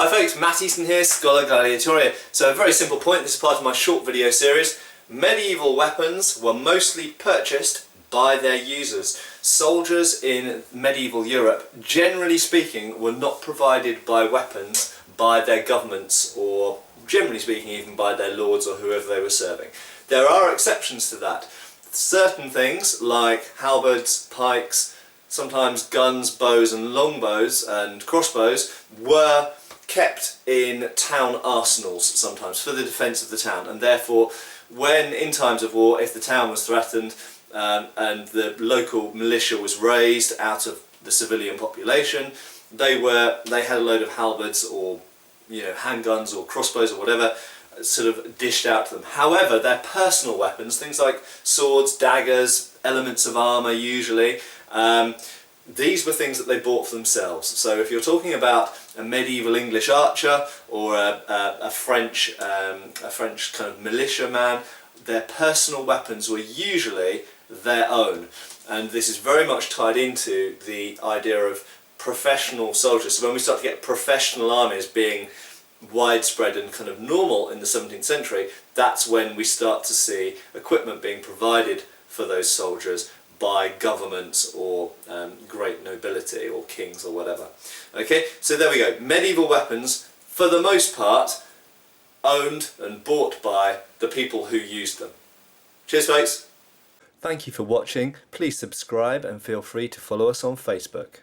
Hi folks, Matt Easton here, Schola Gladiatoria. So a very simple point, this is part of my short video series. Medieval weapons were mostly purchased by their users. Soldiers in medieval Europe, generally speaking, were not provided by weapons by their governments, or generally speaking even by their lords or whoever they were serving. There are exceptions to that. Certain things like halberds, pikes, sometimes guns, bows and longbows and crossbows were kept in town arsenals sometimes for the defence of the town, and therefore when in times of war, if the town was threatened and the local militia was raised out of the civilian population, they had a load of halberds or handguns or crossbows or whatever sort of dished out to them. However, their personal weapons, things like swords, daggers, elements of armour usually, these were things that they bought for themselves. So if you're talking about a medieval English archer or a French kind of militiaman, their personal weapons were usually their own. And this is very much tied into the idea of professional soldiers. So when we start to get professional armies being widespread and kind of normal in the 17th century, that's when we start to see equipment being provided for those soldiers by governments or great nobility or kings or whatever. Okay, so there we go. Medieval weapons, for the most part, owned and bought by the people who used them. Cheers folks! Thank you for watching. Please subscribe and feel free to follow us on Facebook.